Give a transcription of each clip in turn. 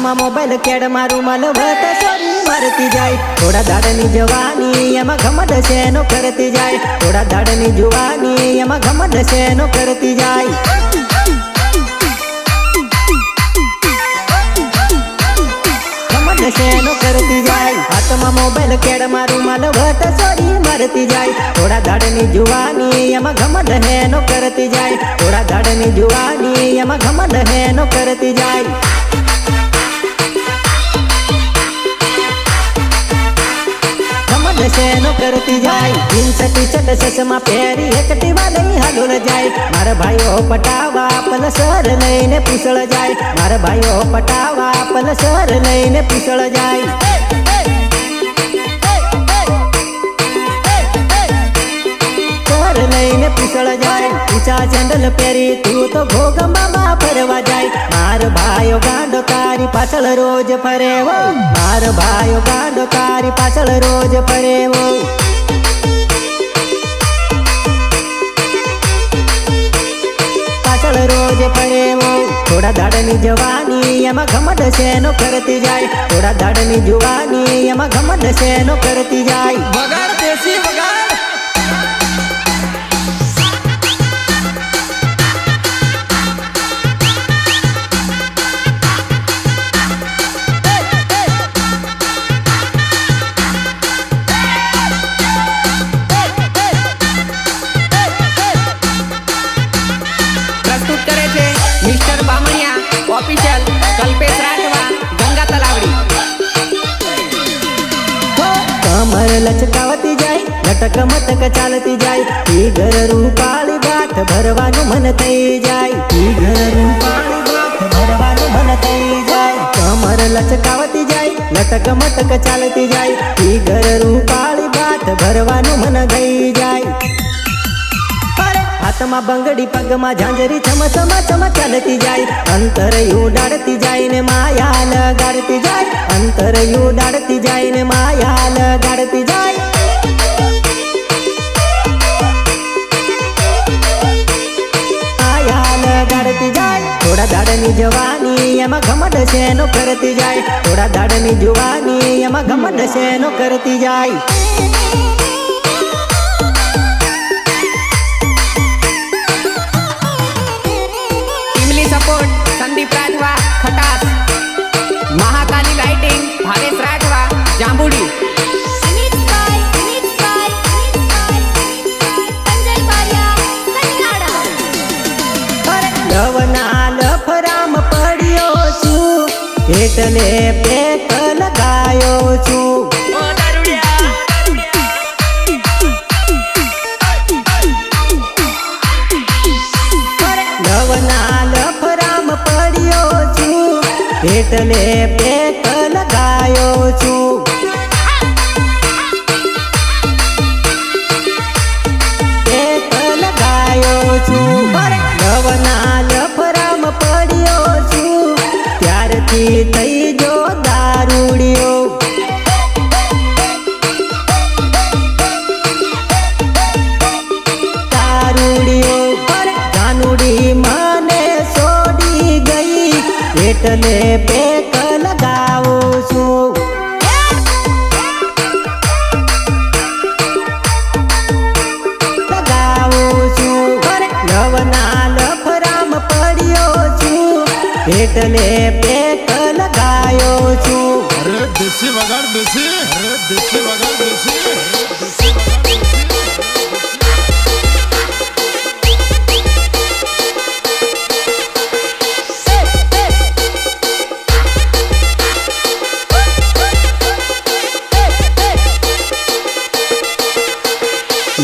હાથમાં મોબાઈલ કેડ મારું મલવટ સોરી મારતી જાય થોડા દાડની જવાની એમાં ઘમંડ છે નો કરતી જાય થોડા દાડની જુવાની એમાં ઘમંડ છે નો કરતી જાય નો કરતી જાય હાથમાં મોબાઈલ કેડ મારું મલવટ સોરી મારતી જાય થોડા દાડની જુવાની એમાં ઘમંડ હે નો કરતી જાય થોડા દાડની જુવાની એમાં ઘમંડ હે નો કરતી જાય નો કરતી જાય જીન્સ ટી-શર્ટ ચશ્મા પહેરી એકટીવા લઈ હાલોલ જાય મારા ભાઈઓ પટાવા પલસર લઈને પૂછળ જાય મારા ભાઈઓ પટાવા પલસર લઈને પૂછળ જાય લઈને પૂછળ જાય ઊંચા ચેન્ડલ પહેરી તું તો ભોગમાં ફરવા જાય માર ભાઈઓ ગાંડો તારી પાછળ રોજ ફરેવો માર ભાઈઓ ગાંડો તારી પાછળ રોજ ફરેવો પાછળ રોજ ફરેવો થોડા દાડની જવાની એમાં ઘમંડ છે નો કરતી જાય થોડા દાડની જુવાની એમાં ઘમંડ છે નો કરતી જાય વગાડ દેશી વગાડ મિસ્ટર બામણિયા ઓફિશિયલ કલ્પેશ રાઠવા ગંગા તલાવડી કમર લચકાવતી જાય લટક મટક ચાલતી જાય ઈ ઘર રૂપાળી ગાંઠ ભરવાનું મન થઈ જાય ઈ ઘર રૂપાળી ગાંઠ ભરવાનું મન થઈ જાય કમર લચકાવતી જાય લટક મટક ચાલતી જાય ઈ ઘર રૂપાળી ગાંઠ ભરવાનું મન થઈ જાય હાથમાં બંગડી પગમાં ઝાંઝરી છમ છમ છમ ચાલતી જાય અંતર ઉડાડતી જાય ને માયા લગાડતી જાય અંતર ઉડાડતી જાય ને માયા લગાડતી જાય માયા લગાડતી જાય થોડા દાડની જવાની એમાં ઘમંડ છે નો કરતી જાય થોડા દાડની જુવાની એમાં ઘમંડ છે નો કરતી જાય સપોર્ટ સંદીપ રાઠવા ખટાસ મહાકાલી લાઇટિંગ ભાવેશ રાઠવા જાંબુડી લવના લફરામ પડ્યો છું એટલે પેક લગાયો છું એટલે પેક લગાયો છું પેક લગાયો છું લવના લફરામ પડ્યો છું ત્યારથી થઈ જો દારૂડિયો દારૂડિયો જાનુડી મને છોડી ગઈ એટલે પેક લગાવું છું લગાવું છું લવના લફરામ પડ્યો છું એટલે પેક લગાયો છું અરે દેશી વગાડ દેશી અરે દેશી વગાડ દેશી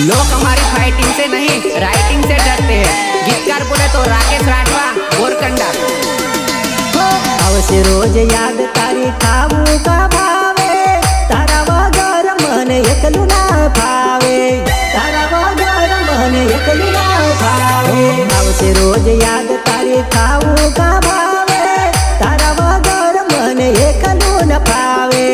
लोग हमारी फाइटिंग से नहीं राइटिंग से डरते हैं गीतकार बोले तो राकेश राठवा बोरकंडा आवशे रोज याद तारी खावू का भावे तारा वगर मन एकलू ना भावे तारा वगर मन एकलू ना भावे आवशे रोज याद तारी खावू का भावे तारा वगर मन एकलू न भावे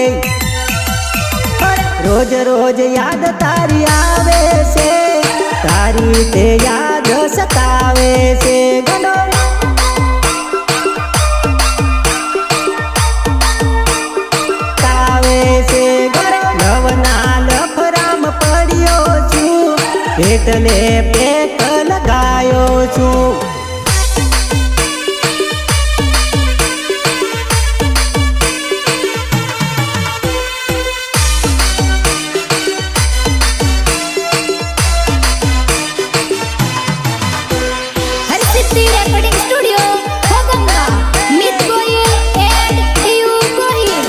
रोज रोज याद तारी आवे से तारी ते याद सतावे से गनो એટલે પેક લગાયો છું. City Recording Studio, Hoganga, Meet Goyal and Diu Goyal.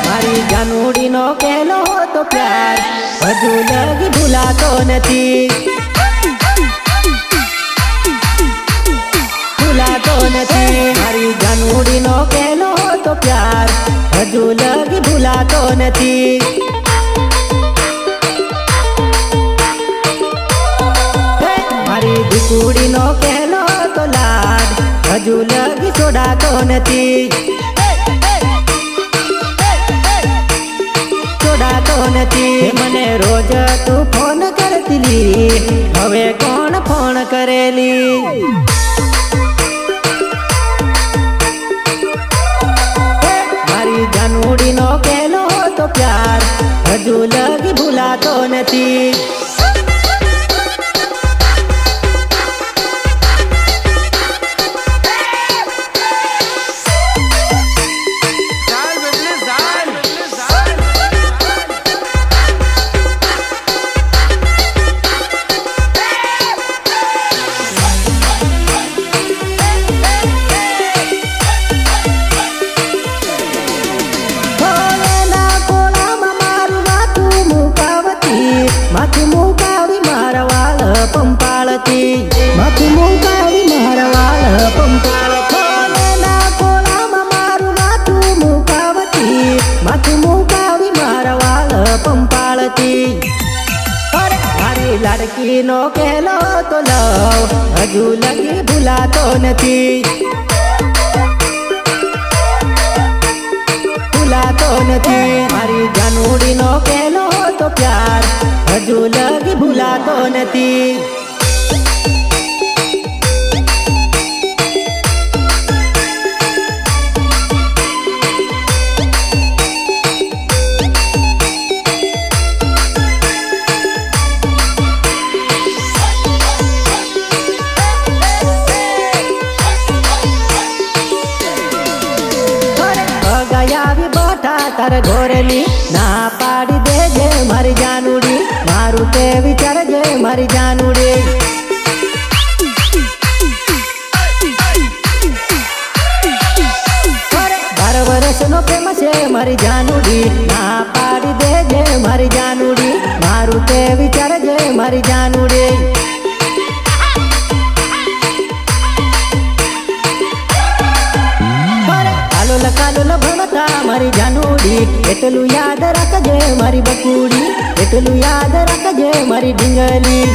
મારી જાનુડીનો પહેલો તો પ્યાર હજુ લગી ભૂલાતો નથી. ભૂલાતો નથી. મારી જાનુડીનો પહેલો તો પ્યાર હજુ લગી ભૂલાતો નથી. મારી દીકુડીનો પહેલો તો લાડ હજુ લગી છોડાતો નથી. છોડાતો નથી. મને રોજ તું ફોન કરતી, હવે કોણ ફોન કરેલી? મારી જાનુડીનો પહેલો તો પ્યાર હજુ લગી ભૂલાતો નથી. માથું મુકાવી મારા વાળ પંપાળતી. માથું મુકાવી મારા વાળ પંપાળતી. કોળામાં મારું માથું મુકાવતી. માથું મુકાવી મારા વાળ પંપાળતી. મારી લાડકીનો કહેલો તો લવ હજુ લગી ભૂલાતો નથી. ભૂલાતો નથી. મારી જાનુડીનો કહેલો તો પ્યાર હજુ લગી ભૂલાતો નથી. ગયાવી બઠા તાર ઘોરેલી ના પાડી દેજે મારી જાનુડી. મારું તે વિચારજે મારી જાનુડી. 12 વર્ષનો પ્રેમ છે મારી જાનુડી. ના પાડી દેજે મારી જાનુડી. મારું તે વિચારજે મારી જાનુડી. કાલોલ ભણતા મારી જાનુડી. એટલું યાદ રાખજે મારી બકુડી. એટલું યાદ રાખજે મારી ઢીંગલી.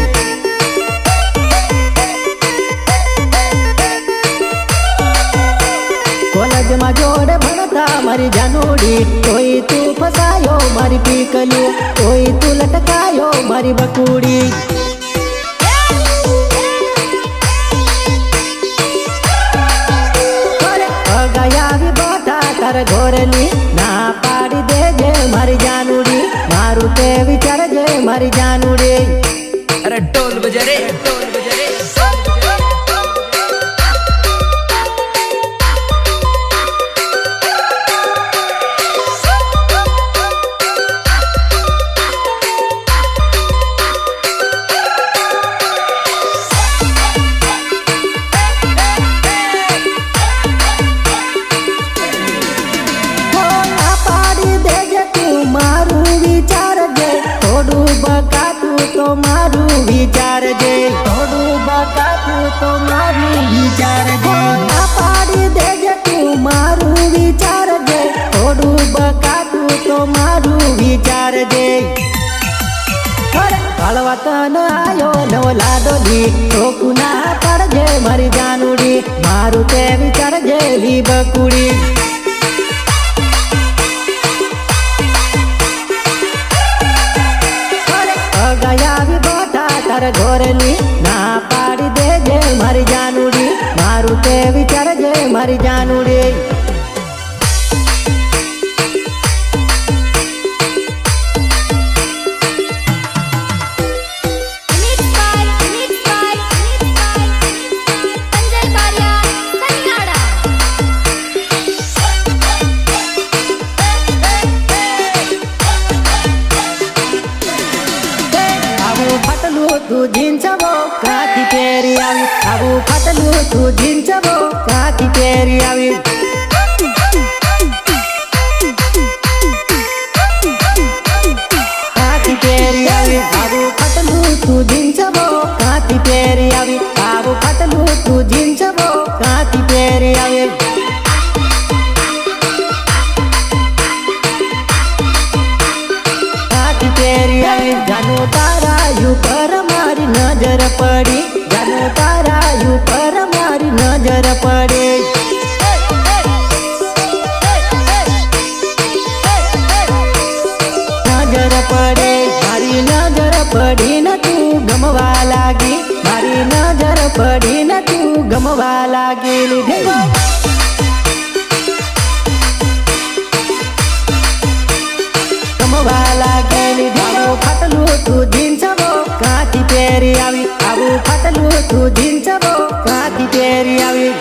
કોલેજમાં જોડે ભણતા મારી જાનુડી. કોઈ તું ફસાયો મારી પીકલું. કોઈ તું લટકાયો મારી બકુડી. ગયાવી બઠા તાર ઘોરેલી ના પાડી દેજે મારી જાનુડી. મારું તે વિચારજે મારી જાનુડી. अरे ढोल बजा रे, ढोल बजा रे. તો મારું વિચારજે. થોડું બકાતું તો મારું વિચારજે. ના પાડી દેજે તું મારું વિચારજે. થોડું બકાતું તો મારું વિચારજે. કાળવા તન આયો નવો લાડોલી. ટોકું ના પાડજે મારી જાનુડી. મારું તે વિચારજે લી બકુડી. ગયાવી બઠા તાર ઘોરેલી ના પાડી દેજે મારી જાનુડી. મારું તે વિચારજે મારી જાનુડી. તું જીંચવો કાથી પહેરી આવી આવું ફાટલું તું જીંચવો કાથી પહેરી આવી કાથી પહેરી આવી આવું ફાટલું તું જીંચવો કાથી પહેરી આવી આવું ફાટલું તું જીંચવો કાથી પહેરી આવી જાનું તારા ઉપર મારી નજર પડી જાનું તારા ઉપર મારી નજર પડી નજર પડે મારી નજર પડી ને તું ગમવા લાગી મારી નજર પડી ને તું ગમવા લાગી ગમવા લાગેલી આવું ફાટલું તું જીંચવો કાથી પહેરી આવી આવું ફાટલું તું જીંચવો કાથી પહેરી આવી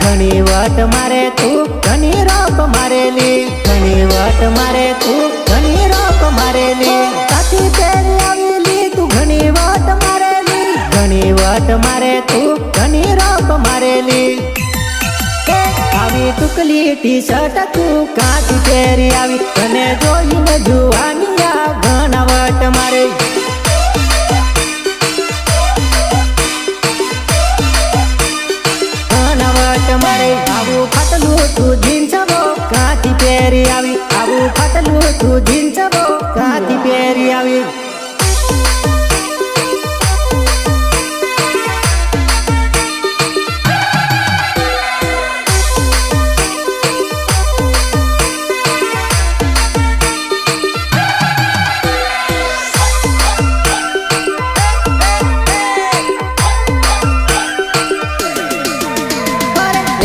ઘણી વટ મારે તું ઘણી રોપ મારેલી ઘણી વટ મારે તું ઘણી રોપ મારેલી કાથી પહેરી આવેલી તું ઘણી વટ મારેલી ઘણી વટ મારે તું ઘણી રોપ મારેલી આવી ટુકલી ટી શર્ટ તું કાથી પહેરી આવી તને જોઈને જુવાની આ ઘણા વટ મારે મારે આવું ફાટલું તું જીંચવો કાથી પહેરી આવી આવું ફાટલું તું જીંચવો કાથી પહેરી આવી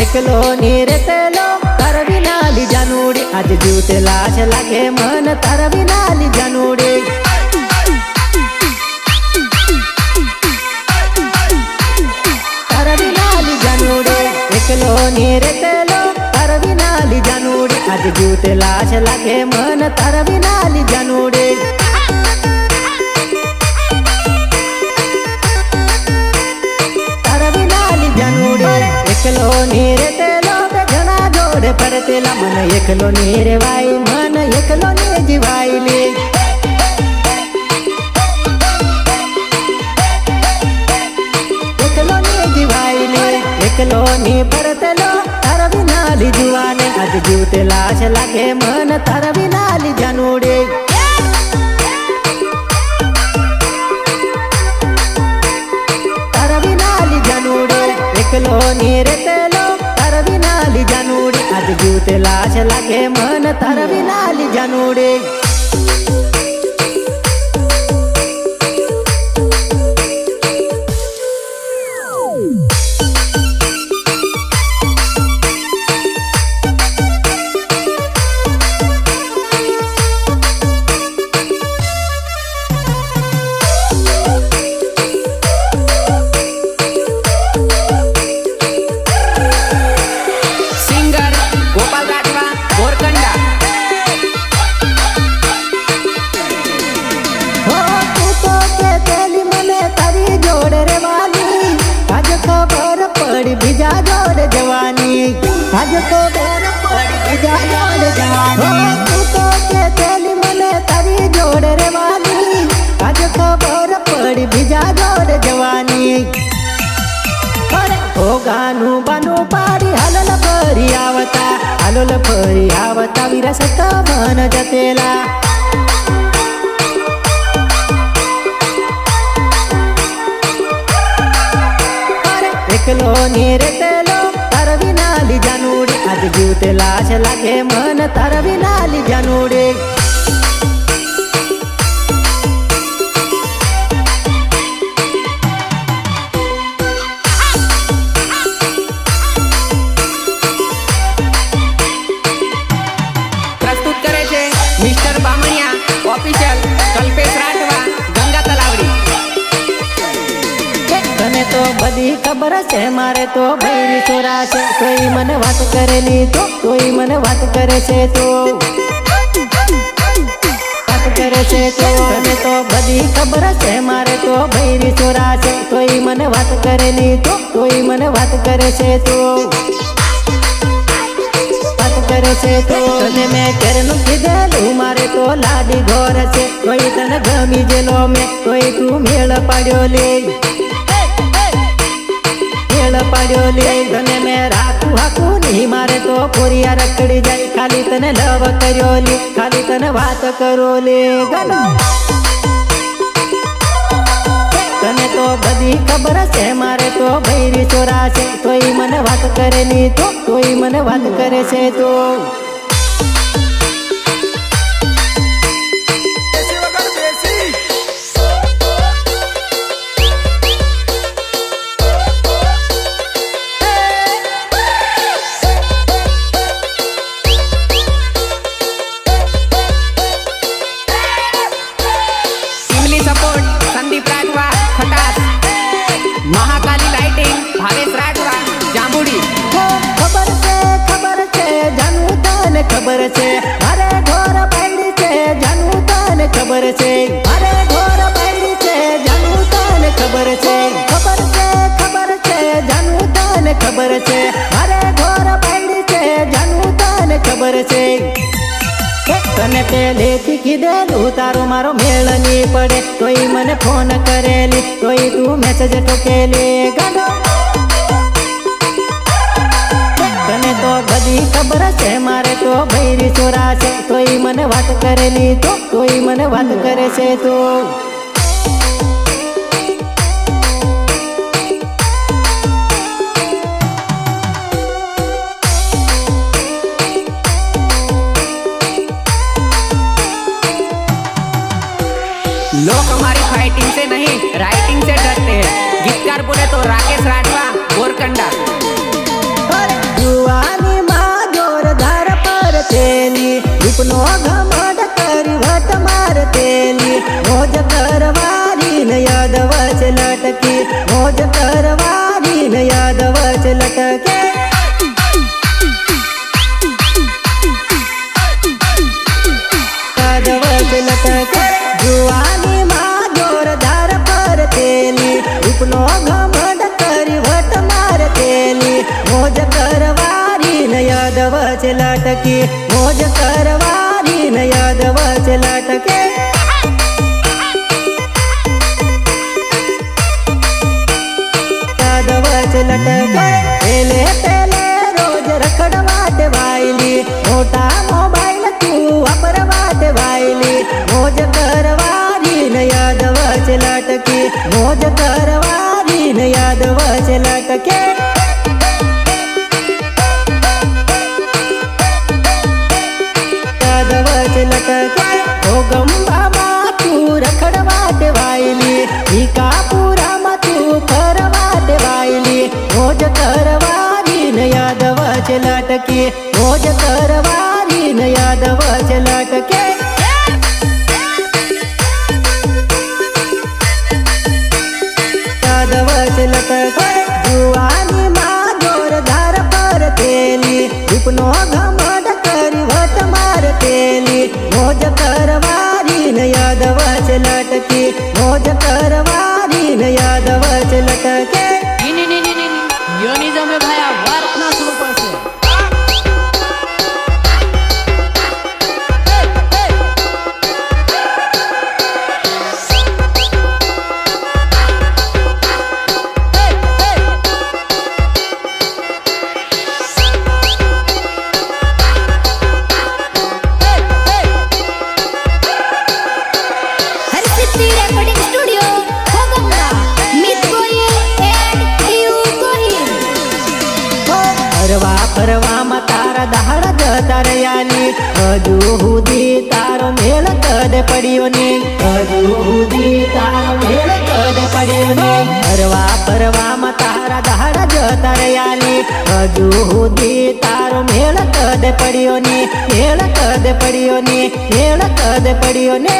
એકલો નીરેતેલો તાર વિના લીજા નૂડી આજે જીવતે લાશ લાગે મન તાર વિના લીજા નૂડી તાર વિના લીજા નૂડી એકલો નીરેતેલો તાર વિના લીજા નૂડી આજે જીવતે લાશ લાગે મન તાર વિના લીજા નૂડી એકલો નીરેતેલો ઘણા જોડે ફરતેલા મન એકલો નીરેવાય મન એકલો ને જીવાયલી એકલો ને જીવાયલી એકલો ની ફરતેલો તાર વિના લીજવાને આજ જીવતે લાશ લાગે મન તાર વિના લીજા નૂડે તાર વિના લીજા નૂડે એકલો નીરેતેલો તાર વિના લીજા નૂડી આજ જીવતે લાશ લાગે મન તાર વિના લીજા નૂડી બીજા જોડે જવાની આજ તો બેર પડી બીજા જોડે જવાની તું તો કે તેલી મને તારી જોડે રેવાની આજ ખબર પડી બીજા જોડે જવાની ઓ ગાનું બાનું પાડી હાલોલ ફરી આવતા વિરસ મન જતેલા એકલો નીરેતેલો તાર વિના લીજા નૂડી આજ જીવતે લાશ લાગે મન તાર વિના લીજા નૂડી બધી ખબર છે મારે તો ભૈરી છોરા છે કોઈ મને વાત કરેલી તો કોઈ મને વાત કરે છે તો વાત કરે છે તો તને તો બધી ખબર છે મારે તો ભૈરી છોરા છે કોઈ મને વાત કરેલી તો કોઈ મને વાત કરે છે તો વાત કરે છે તો તને મેં કેરનું કીધેલું મારે તો લાડી ઘોર છે કોઈ તને ગમી જેલો મેં કોઈ તું મેળ પાડ્યો લે પાડ્યો લે તને મેં રાખું હાકું નહીં મારે તો પોરિયા રખડી જાય ખાલી તને લવ કર્યો લે ખાલી તને વાત કરો લે ગનો તને તો બધી ખબર છે મારે તો ભૈરી છોરા છે તોય મને વાત કરેલી તો તોય મને વાત કરે છે તો महाकाली लाइटिंग भावेश राजवा जांबुड़ी खबर છે જાનું તને ખબર છે અરે ઢોર બાયડી છે જાનું તને ખબર છે અરે ઢોર બાયડી છે જાનું તને ખબર છે જાનું તને ખબર છે અરે ઢોર બાયડી છે જાનું તને ખબર છે તને પહેલેથી કીધેલું તારો મારો મેળ નહીં પડે તોય મને ફોન કરેલી તોય તું મેસેજ ઠોકેલી ગાડો તને તો બધી ખબર છે મારે તો ભૈરી છોરા છે તોય મને વાત કરેલી તો તોય મને વાત કરે છે તો लोग हमारी फाइटिंग से नहीं राइटिंग से डरते हैं गीतकार बोले तो राकेश राठवा बोरकंडा जुआनी माँ जोरदार पर तेली रूपनो घमंड करी वट मार तेली मोज करवारी न याद वच लटकी मोज करवारी न याद वच लटके याद वच लटके जुआनी माँ जोरदार पर तेली रूपनो घमंड करी वट मार तेली मोज करवारी न याद वच लटकी मोज करवारी न याद वच लटके याद वच लटके पेले पेले रोज रखड़वाट वायली मोटा मोबाइल तू वापरवाट वायली मोज करवारी न याद वच लटकी मोज करवारी न याद वच लटके याद वच लटके ओ गंबा माँ तू रखड़वाट वायली भिकापुरा माँ तू फरवाट वायली मोज करवारी न याद वच लटकी मोज करवारी न याद वच लटके याद वच लटके जुआनी माँ जोरदार पर तेली रूपनो घमंड करी वट मार तेली मोज करवारी न याद वच लटकी मोज करवारी न याद वच लटके योनिज्म में भाया वर्क ना शुरू पर से हरसिद्धि रेकॉर्डिंग स्टूडियो होगंगा मित गोयल एंड यू गोहिल ફરવા ફરવામાં તારા દહાડા જતા રહ્યાની હજુ સુધી તારો મેળ કદ પડ્યો ને હજુ સુધી તારો મેળ કદ પડ્યો ને ફરવા ફરવામાં તારા દહાડા જતા રહ્યાની હજુ સુધી તારો મેળ કદ પડ્યો ને મેળ કદ પડ્યો ને મેળ કદ પડ્યો ને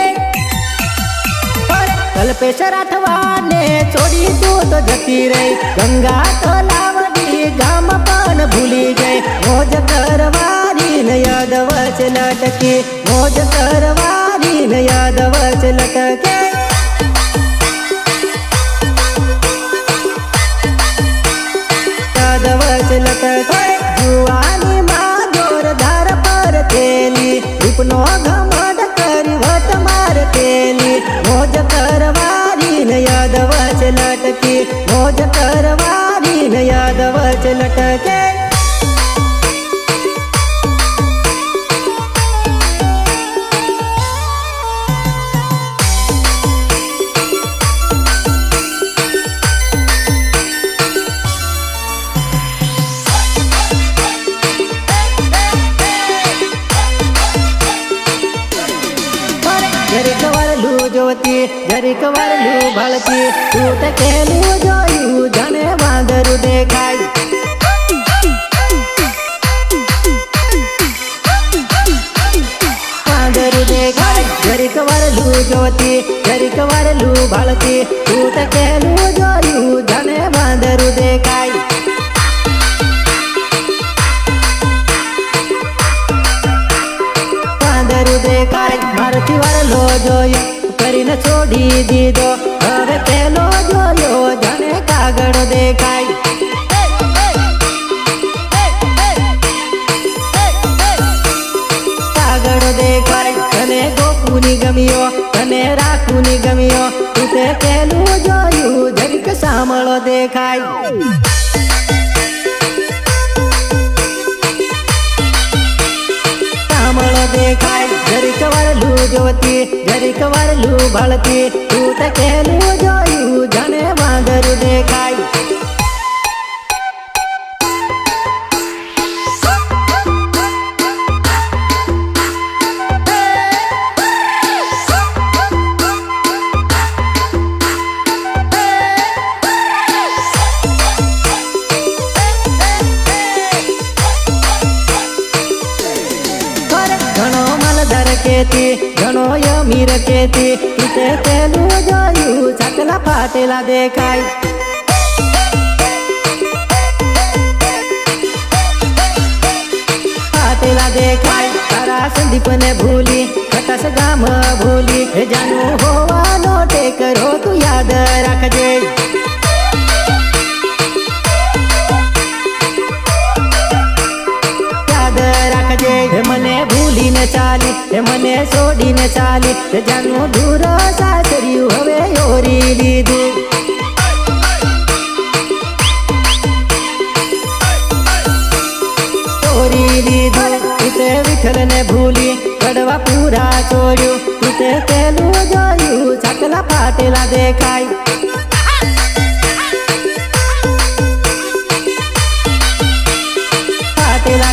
કલ્પેશ રાઠવાને છોડી તું તો જતી રહી ગંગા તલાવડી ગામ પણ ભૂલી ગઈ મોજ કરવાની ને યાદ વચ્ચે લટકી મોજ કરવાની ને યાદ વચ્ચે લટકે યાદ વચ્ચે લટકે જુવાની માં જોરદાર પર તેલી રૂપનો ઘમંડ કરી વટ માર તેલી મોજ કરવાની ને યાદ વચ્ચે લટકી મોજ કરવાની ને યાદ વચ્ચે લટકે જરીક વારલું જોતી જરીક વારલું ભળતી તું તે કેલું જોયું જાણે વાંદરું દેખાય વાંદરું દેખાય જરીક વારલું જોતી જરીક વારલું ભળતી તું તે કેલું જોયું જાણે વાંદરું દેખાય દેખાય મારથી વારલો જોયો કરીને છોડી દીધો હવે પેલો જોયો જાણે કાગળ દેખાય કાગળ દેખાય તને ગોપુની ગમ્યો તને રાખુની ગમ્યો તું તે પેલું જોયું જરીક સાંભળો દેખાય દેખાય જરીક વારલું જોતી જરીક વારલું ભળતી તું તે કેલું જોયું જાણે વાંદરું દેખાય ઘણો માલદાર કેતી ઘણો અમીર કેતી તું તે પેલું જોયું છાકલા ફાટેલા દેખાય ફાટેલા દેખાય તારા સંદીપને ભૂલી ખટાસ ગામ ભૂલી હે જાનું હોવાનો ટેકરો તું યાદ રાખજે મને ભૂલીને ચાલી એ મને છોડીને ચાલી એ જાનું દૂર સાસર્યું હવે ઓરી લીધું ઓરી લીધું તું તે વિઠ્ઠલને ભૂલી કડવા પૂરા છોડ્યું તું તે પેલું જોયું છાકલા ફાટેલા દેખાય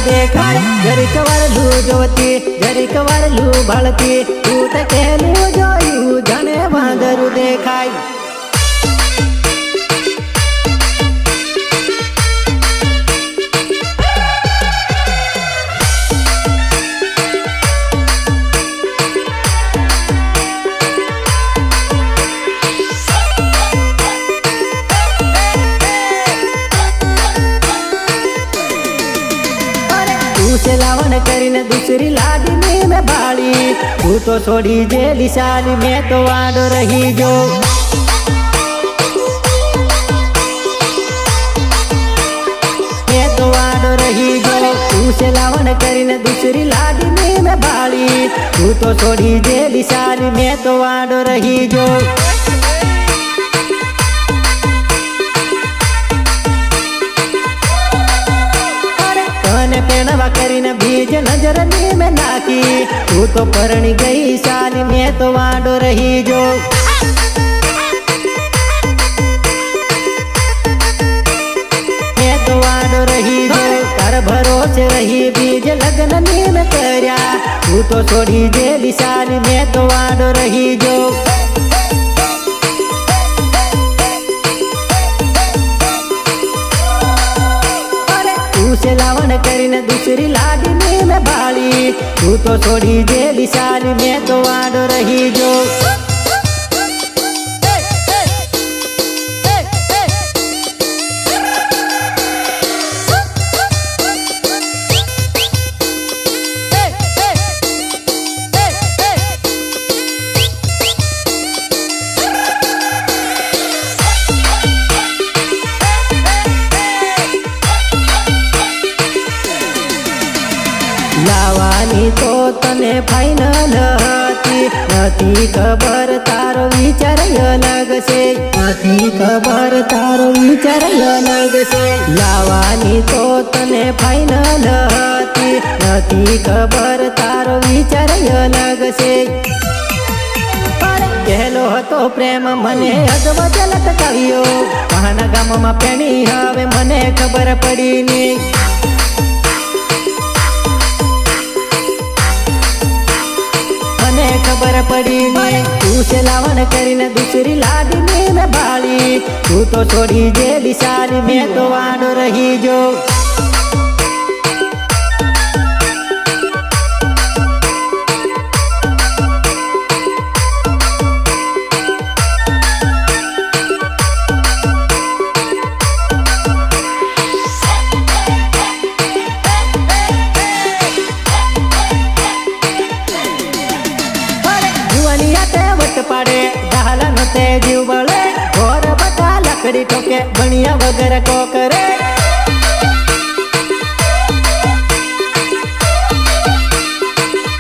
દેખાય જરીક વારલું જોતી જરીક વારલું ભળતી તું તે કેલું જોયું જાણે વાંદરું દેખાય લાવણ કરીને દૂસરી લાડીને મેં ભાળી તું તો છોડી જેલી સાલી મેં તો વાડો રહી જો મેં તો વાડો રહી જો તું છે લાવણ કરીને દૂસરી લાડીને મેં ભાળી તું તો છોડી જેલી સાલી મેં તો વાડો રહી જો પેણવા કરીને બીજ નજર ની મેં નાખી તું તો પરણી ગઈ સાલી મેં તો વાડો રહી જો મેં તો વાડો રહી જો તાર ભરોસે રહી બીજ લગ્ન ની મેં કર્યા તું તો છોડી જેલી સાલી મેં તો વાડો રહી જો લાવણ કરીને દૂસરી લાડીને મેં ભાળી તું તો છોડી જેલી સાલી મેં તો વાડો રહી જો તને ફાઇનલ હતી, નથી ખબર તારો વિચાર અલગ છે, નથી ખબર તારો વિચાર અલગ છે. લાવવાની તો તને ફાઇનલ હતી, નથી ખબર તારો વિચાર અલગ છે. કહેલો હતો પ્રેમ મને અદવત લટકાવ્યો, મહાના ગામમાં પેણી હવે મને ખબર પડી ની. મને ખબર પડી ની તું છે લાવણ કરીને દૂસરી લાડીની મેં ભાળી, તું તો છોડી જે દિશાની મેં તો વાડો રહી જો. પાડે ડાલા નો તે જીવ બળે, ઘોર બટા લકડી ઠોકે ભણ્યા વગર કો કરે.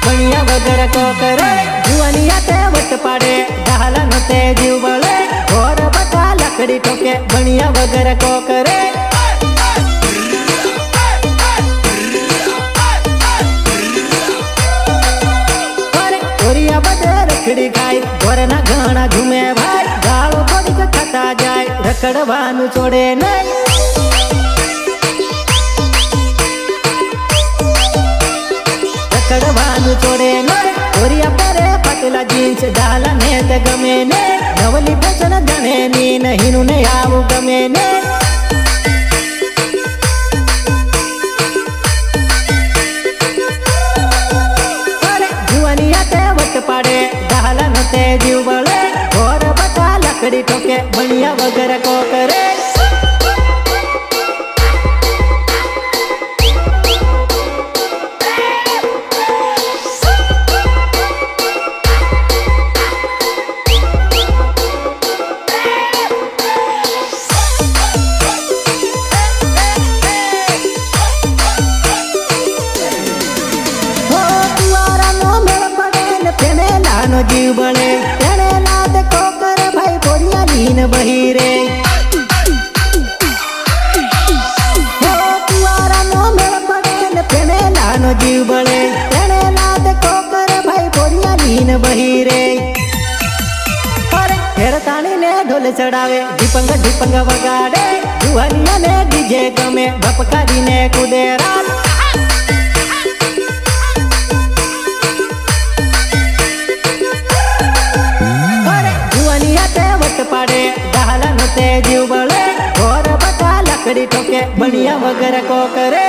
ભણ્યા વગર કો કરે જુવાનિયા તે વટ પાડે ડાલા નો તે જીવ બળે, ઘોર બટા લકડી ઠોકે ભણ્યા વગર કો કરે. રખડી ખાય ઘરના ઘણા ઝૂમે ભાઈ, ગાળો થોડીક ખાતા જાય રખડવાનું છોડે નહીં. રખડવાનું છોડે નહીં. ઓરિયા પરે પટેલા જીન્સ ડાલા ને તે ગમે ને, નવલી ફેશન જાણે ની નહીનું ને આવું ગમે ને. પાડે ડાલા નો તે જીવ બળે, ઘોર બટા લકડી ઠોકે ભણ્યા વગર કો કરે. નો જીવ બળે તેને લાદ કોકર ભાઈ બોરિયા લીન બહી રે. કુવારા નો મેળ પડે ને તેને લાનો જીવ બળે તેને લાદ કોકર ભાઈ બોરિયા લીન બહી રે. હેરતાણી ને ઢોલ ચડાવે ઢીપંગ ઢીપંગ વગાડે, જુવાનિયા ને ડીજે ગમે ભપકારી ને કુદે રાત. પાડે ડાલા નો તે જીવ બળે, ઘોર બટા લકડી ઠોકે ભણ્યા વગર કો કરે.